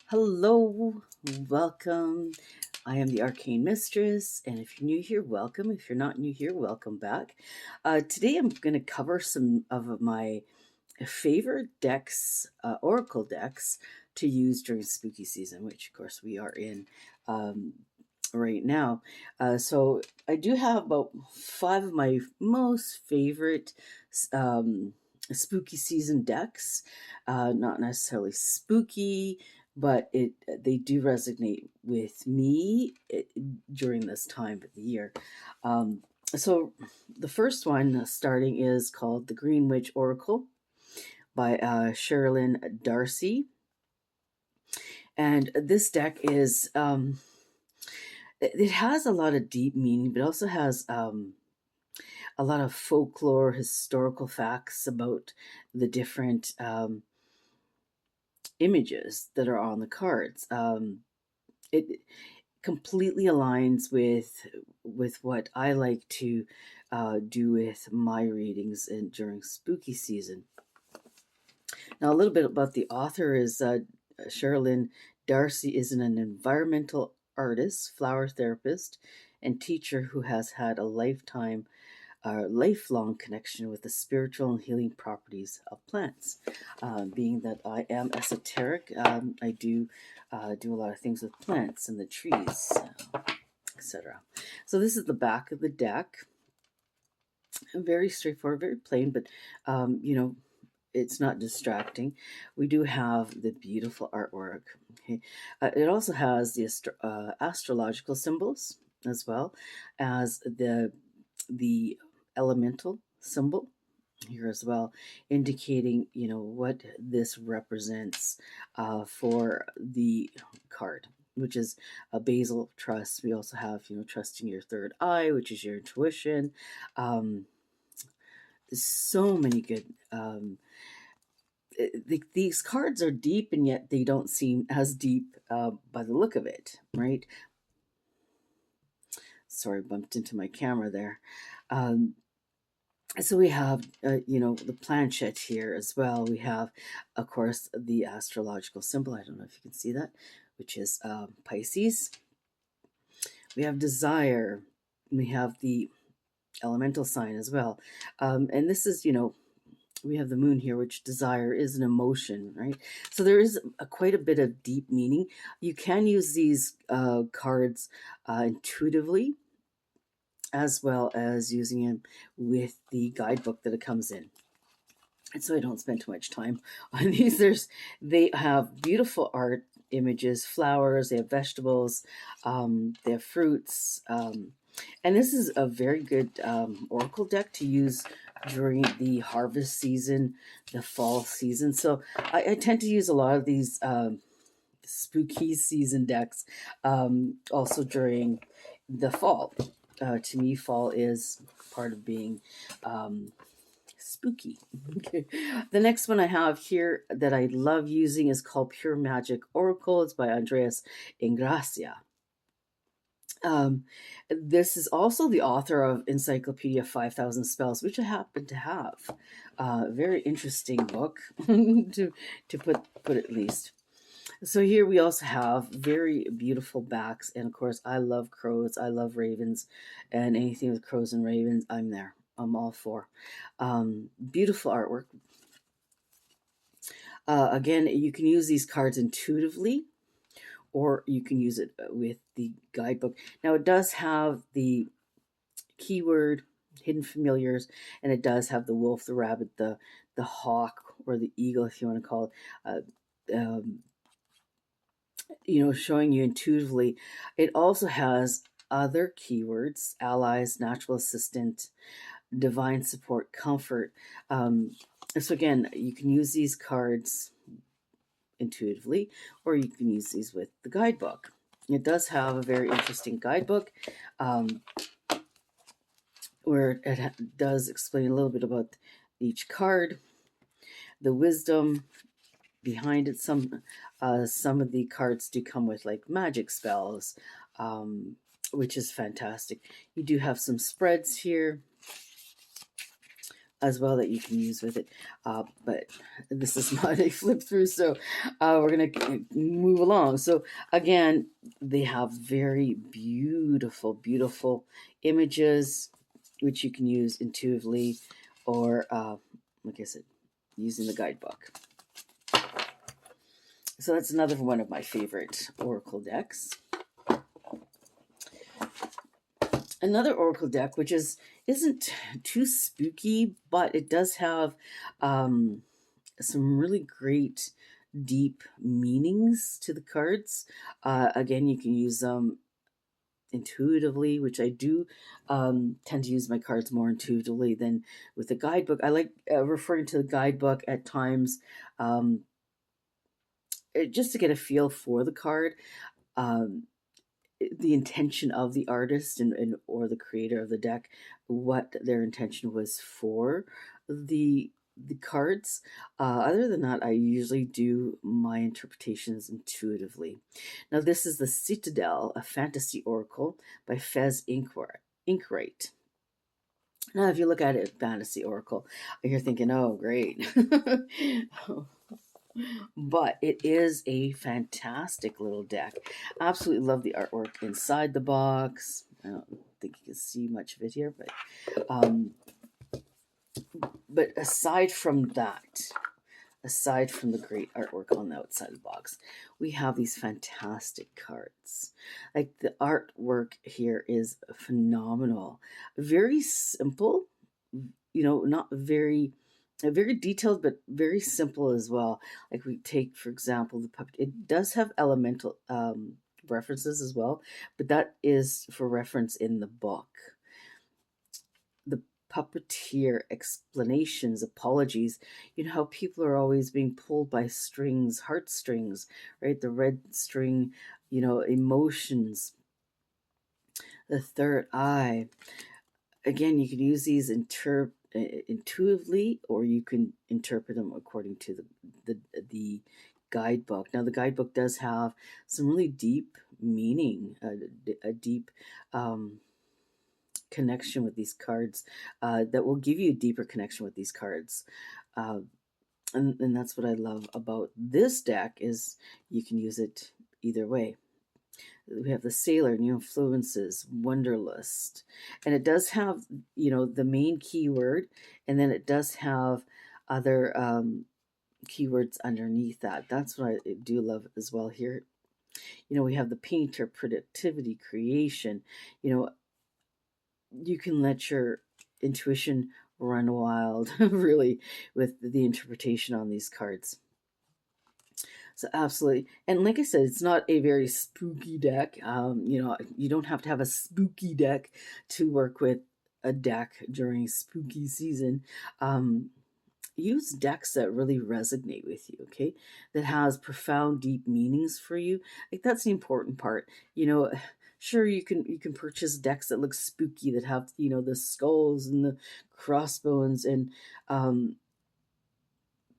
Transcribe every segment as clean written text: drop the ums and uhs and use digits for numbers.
Hello, welcome. I am the Arcane Mistress, and if you're new here, welcome. If you're not new here, welcome back. Today I'm going to cover some of my favorite decks, Oracle decks, to use during spooky season, which of course we are in um, right now. So I do have about five of my most favorite um, spooky season decks. Not necessarily spooky, but they do resonate with me during this time of the year. So the first one starting is called the Green Witch Oracle by Sherilyn Darcy. And this deck is, it has a lot of deep meaning, but also has a lot of folklore, historical facts about the different images that are on the cards. It completely aligns with what I like to do with my readings during spooky season. Now, a little bit about the author is Sherilyn Darcy is an environmental artist, flower therapist, and teacher who has had a lifelong connection with the spiritual and healing properties of plants. Being that I am esoteric, I do a lot of things with plants and the trees, etc. So this is the back of the deck. Very straightforward, very plain, but it's not distracting. We do have the beautiful artwork. Okay, it also has the astrological symbols as well as the elemental symbol here as well, indicating what this represents for the card, which is a basil trust. We also have trusting your third eye, which is your intuition. Um, so many good these cards are deep, and yet they don't seem as deep by the look of it, right? Sorry, bumped into my camera there. So we have, the planchette here as well. We have, of course, the astrological symbol. I don't know if you can see that, which is Pisces. We have desire. We have the elemental sign as well. And this is, we have the moon here, which desire is an emotion, right? So there is quite a bit of deep meaning. You can use these cards intuitively, as well as using it with the guidebook that it comes in. And so I don't spend too much time on these. They have beautiful art images, flowers, they have vegetables, they have fruits. And this is a very good oracle deck to use during the harvest season, the fall season. So I tend to use a lot of these spooky season decks also during the fall. To me, fall is part of being spooky. Okay. The next one I have here that I love using is called Pure Magic Oracle. It's by Andreas Ingracia. This is also the author of Encyclopedia 5,000 Spells, which I happen to have. Very interesting book to put at least. So here we also have very beautiful backs, and of course I love crows, I love ravens, and anything with crows and ravens, I'm there. I'm all for. Beautiful artwork. Again, you can use these cards intuitively, or you can use it with the guidebook. Now it does have the keyword hidden familiars, and it does have the wolf, the rabbit, the hawk, or the eagle, if you want to call it. Showing you intuitively. It also has other keywords: allies, natural assistant, divine support, comfort. So again, you can use these cards intuitively, or you can use these with the guidebook. It does have a very interesting guidebook where it does explain a little bit about each card, the wisdom behind it. Some of the cards do come with like magic spells, which is fantastic. You do have some spreads here. as well that you can use with it. But this is not a flip through, so we're going to move along. So, again, they have very beautiful, beautiful images, which you can use intuitively or, like I said, using the guidebook. So, that's another one of my favorite oracle decks. Another oracle deck, which isn't too spooky, but it does have some really great deep meanings to the cards. Again, you can use them intuitively, which I do tend to use my cards more intuitively than with the guidebook. I like referring to the guidebook at times just to get a feel for the card. Um, the intention of the artist and or the creator of the deck, what their intention was for the cards. Other than that, I usually do my interpretations intuitively. Now, this is the Citadel, a fantasy oracle by Fez Inkwright. Now, if you look at it, fantasy oracle, you're thinking, oh, great. But it is a fantastic little deck. Absolutely love the artwork inside the box. I don't think you can see much of it here, but aside from that, aside from the great artwork on the outside of the box, we have these fantastic cards. Like the artwork here is phenomenal. Very simple, not very detailed, but very simple as well. Like we take, for example, the puppet. It does have elemental references as well, but that is for reference in the book. The puppeteer explanations, apologies. You know how people are always being pulled by strings, heartstrings, right? The red string, emotions. The third eye. Again, you can use these intuitively, or you can interpret them according to the guidebook. Now, the guidebook does have some really deep meaning, a deep connection with these cards that will give you a deeper connection with these cards. And that's what I love about this deck is you can use it either way. We have the Sailor, New Influences, Wonderlust. And it does have, the main keyword, and then it does have other keywords underneath that. That's what I do love as well here. We have the Painter, Productivity, Creation. You can let your intuition run wild, really, with the interpretation on these cards. So absolutely, and like I said, it's not a very spooky deck. You don't have to have a spooky deck to work with a deck during spooky season. Use decks that really resonate with you, okay? That has profound, deep meanings for you. Like that's the important part. Sure you can purchase decks that look spooky that have the skulls and the crossbones and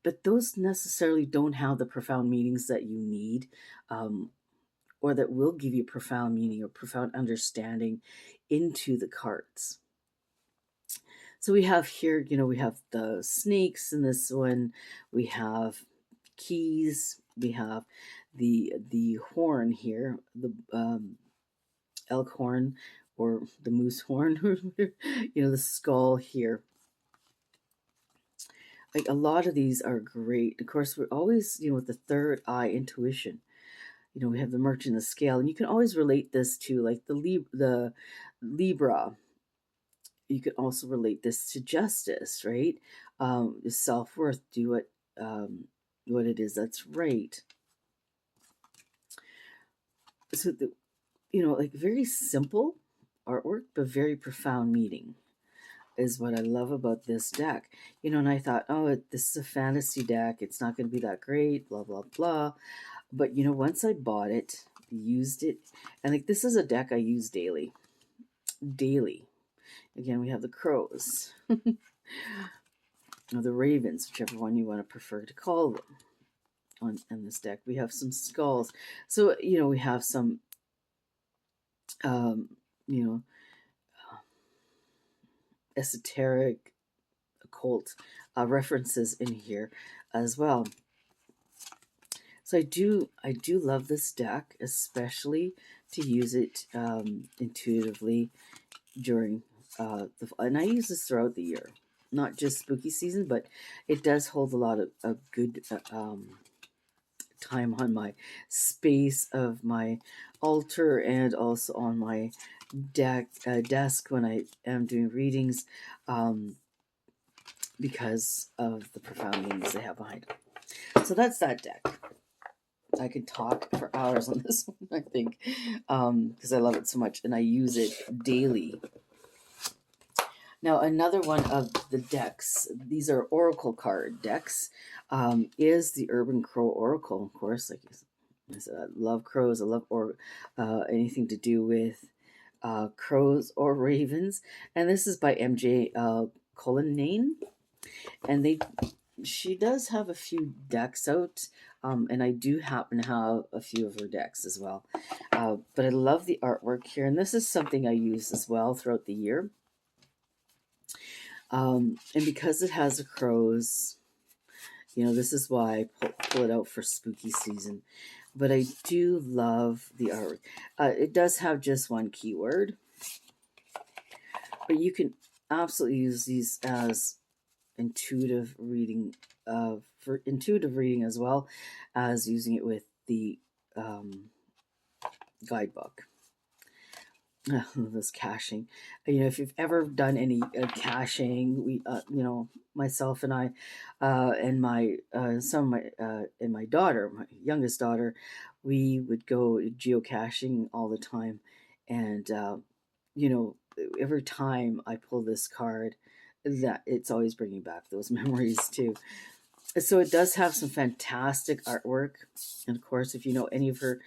but those necessarily don't have the profound meanings that you need, or that will give you profound meaning or profound understanding into the cards. So we have here, we have the snakes in this one. We have keys. We have the horn here, the elk horn or the moose horn, the skull here. Like a lot of these are great. Of course, we're always, with the third eye intuition. We have the merchant, the scale, and you can always relate this to like the Libra. You can also relate this to justice, right? Self-worth, do what it is that's right. So like very simple artwork, but very profound meaning is what I love about this deck. And I thought, oh, this is a fantasy deck. It's not going to be that great, blah, blah, blah. But, once I bought it, used it, and like this is a deck I use daily. Daily. Again, we have the crows. Or the ravens, whichever one you want to prefer to call them on this deck. We have some skulls. So, we have some, esoteric, occult references in here as well. So I do love this deck, especially to use it intuitively during and I use this throughout the year, not just spooky season, but it does hold a lot of good time on my space of my altar and also on my desk when I am doing readings, um, because of the profound meanings they have behind it. So that's that deck. I could talk for hours on this one, I think, because I love it so much and I use it daily. Now, another one of the decks, these are oracle card decks, is the Urban Crow Oracle. Of course, like I said, I love crows. I love anything to do with crows or ravens. And this is by MJ Cullinane. And she does have a few decks out, and I do happen to have a few of her decks as well. But I love the artwork here, and this is something I use as well throughout the year. And because it has the crows, this is why I pull it out for spooky season. But I do love the artwork. It does have just one keyword, but you can absolutely use these as intuitive reading, for intuitive reading, as well as using it with the guidebook. This caching, if you've ever done any caching, we myself and I and my some of my and my daughter, my youngest daughter, we would go geocaching all the time. And every time I pull this card, that it's always bringing back those memories too. So it does have some fantastic artwork, and of course, if you know any of her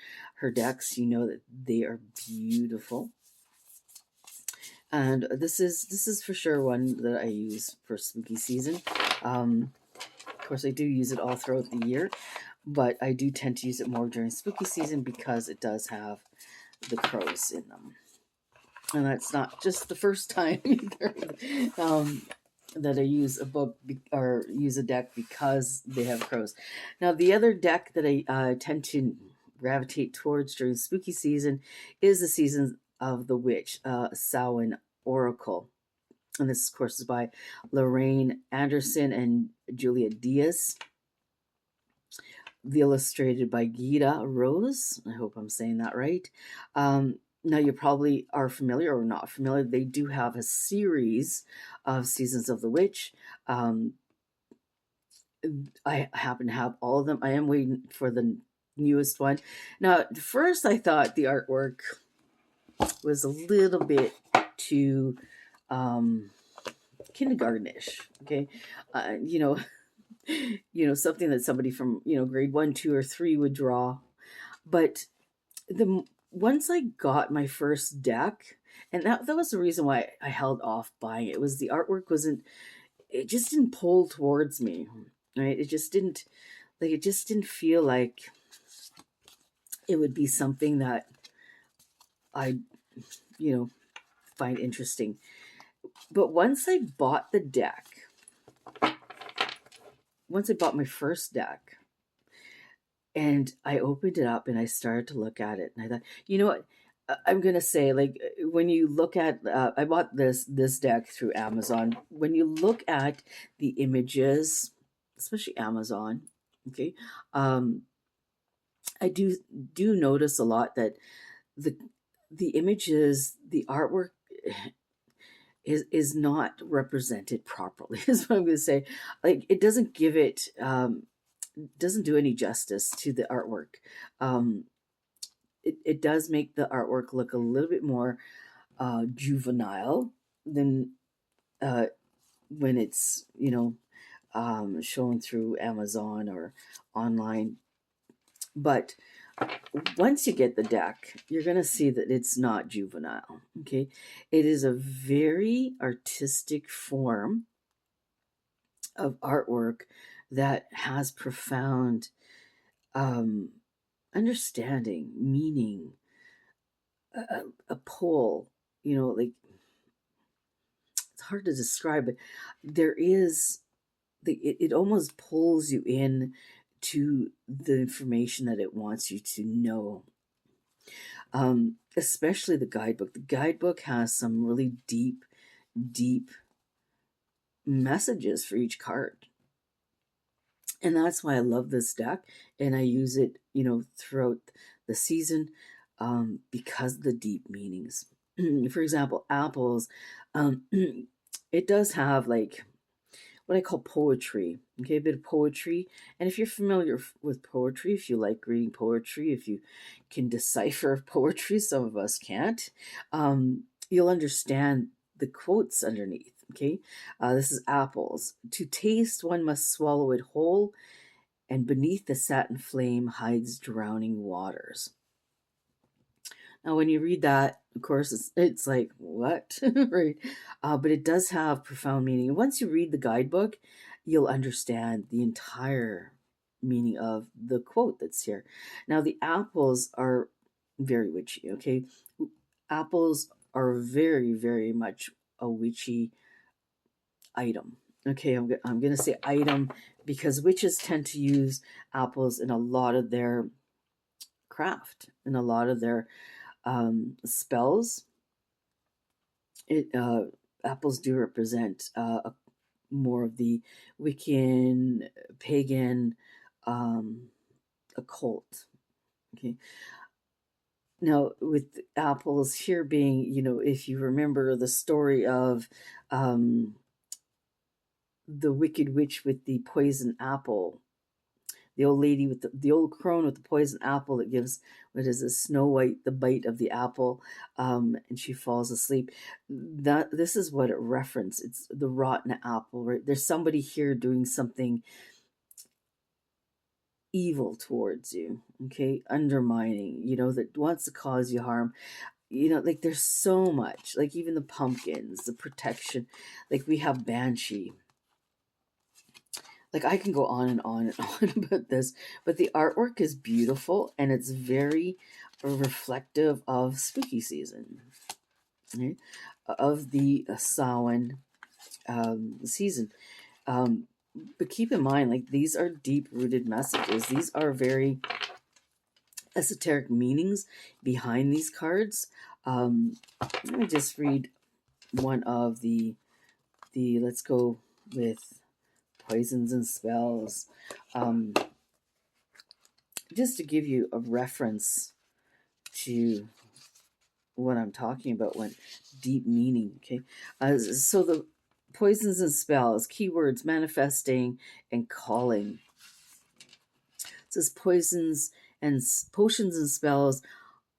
decks, you know that they are beautiful. And this is for sure one that I use for spooky season. Of course, I do use it all throughout the year, but I do tend to use it more during spooky season because it does have the crows in them. And that's not just the first time either, that I use a book or use a deck because they have crows. Now, the other deck that I tend to gravitate towards during spooky season is the Season of the Witch, Samhain Oracle. And this, of course, is by Lorraine Anderson and Julia Diaz. The illustrated by Gita Rose. I hope I'm saying that right. Now, you probably are familiar or not familiar. They do have a series of Seasons of the Witch. I happen to have all of them. I am waiting for the newest one. Now, at first I thought the artwork was a little bit too kindergartenish. Okay, something that somebody from grade 1, 2, or 3 would draw. But once I got my first deck, and that was the reason why I held off buying it, was the artwork it just didn't pull towards me, right? It just didn't feel like it would be something that I find interesting. But once I bought my first deck, and I opened it up and I started to look at it, and I thought, you know what? I'm gonna say, like, when you look at, I bought this deck through Amazon. When you look at the images, especially Amazon, okay, I do notice a lot that the images, the artwork is not represented properly. Is what I'm gonna say. Like, it doesn't give it. Doesn't do any justice to the artwork. It does make the artwork look a little bit more juvenile than when it's shown through Amazon or online. But once you get the deck, you're going to see that it's not juvenile. Okay, it is a very artistic form of artwork that has profound understanding, meaning, a pull. Like, it's hard to describe, but there is it almost pulls you in to the information that it wants you to know. Especially the guidebook. The guidebook has some really deep messages for each card. And that's why I love this deck, and I use it, throughout the season, because of the deep meanings. For example, apples, it does have like what I call poetry. Okay, a bit of poetry. And if you're familiar with poetry, if you like reading poetry, if you can decipher poetry, some of us can't, you'll understand the quotes underneath. Okay, this is apples. To taste, one must swallow it whole, and beneath the satin flame hides drowning waters. Now, when you read that, of course, it's like, what? Right? But it does have profound meaning. And once you read the guidebook, you'll understand the entire meaning of the quote that's here. Now, the apples are very witchy, okay? Apples are very, very much a witchy item. Okay, I'm going to say item because witches tend to use apples in a lot of their craft, in a lot of their spells. Apples do represent more of the Wiccan, pagan, occult. Okay. Now, with apples here being, if you remember the story of the Wicked Witch with the poison apple, the old lady with the old crone with the poison apple that gives, what is it, Snow White the bite of the apple, and she falls asleep. This is what it references. It's the rotten apple, right? There's somebody here doing something evil towards you, okay, undermining, that wants to cause you harm. Like there's so much, like even the pumpkins, the protection, like we have Banshee. Like I can go on and on and on about this, but the artwork is beautiful and it's very reflective of spooky season, right? Of the Samhain season. But keep in mind, like these are deep-rooted messages. These are very esoteric meanings behind these cards. Let me just read one of the let's go with poisons and spells, just to give you a reference to what I'm talking about when deep meaning. Okay, so the poisons and spells, keywords: manifesting and calling. It says potions and spells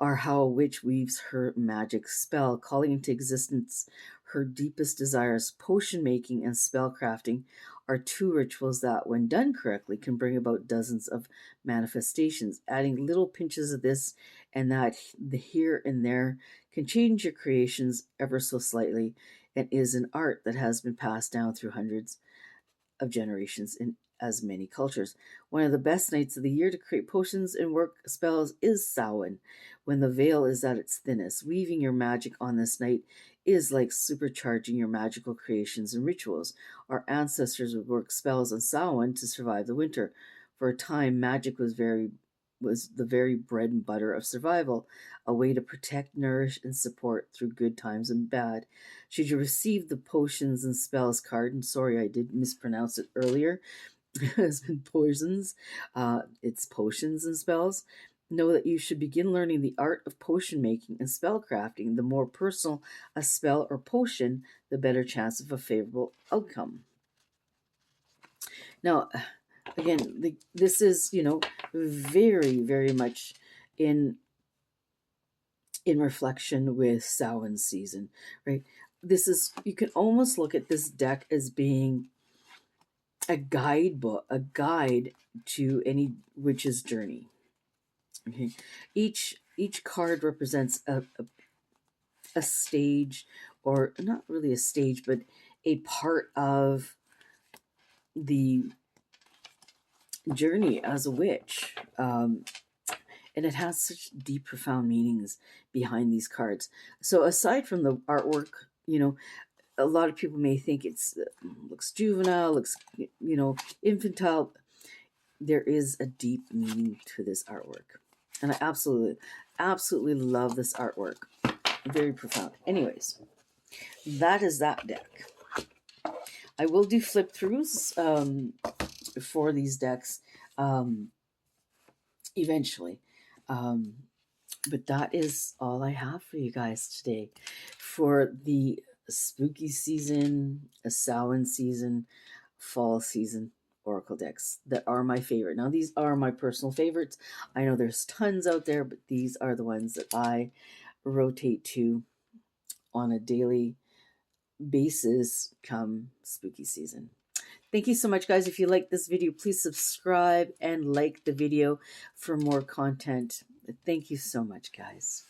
are how a witch weaves her magic spell, calling into existence her deepest desires. Potion making and spell crafting are two rituals that, when done correctly, can bring about dozens of manifestations. Adding little pinches of this and that, the here and there, can change your creations ever so slightly, and is an art that has been passed down through hundreds of generations in as many cultures. One of the best nights of the year to create potions and work spells is Samhain, when the veil is at its thinnest. Weaving your magic on this night is like supercharging your magical creations and rituals. Our ancestors would work spells on Samhain to survive the winter. For a time, magic was the very bread and butter of survival, a way to protect, nourish, and support through good times and bad. Should you receive the potions and spells card, and sorry I did mispronounce it earlier, has been poisons, it's potions and spells, know that you should begin learning the art of potion making and spell crafting. The more personal a spell or potion, the better chance of a favorable outcome. Now, again, this is, very, very much in reflection with Samhain season, right? This is, you can almost look at this deck as being a guide to any witch's journey. Okay, each card represents a stage, or not really a stage, but a part of the journey as a witch. And it has such deep, profound meanings behind these cards. So aside from the artwork, a lot of people may think it's looks juvenile, looks, you know, infantile. There is a deep meaning to this artwork, and I absolutely love this artwork. Very profound. Anyways, that is that deck. I will do flip throughs for these decks eventually. Um, but that is all I have for you guys today for the spooky season, a Samhain season, fall season oracle decks that are my favorite. Now, these are my personal favorites. I know there's tons out there, but these are the ones that I rotate to on a daily basis come spooky season. Thank you so much, guys. If you like this video, please subscribe and like the video for more content. Thank you so much, guys.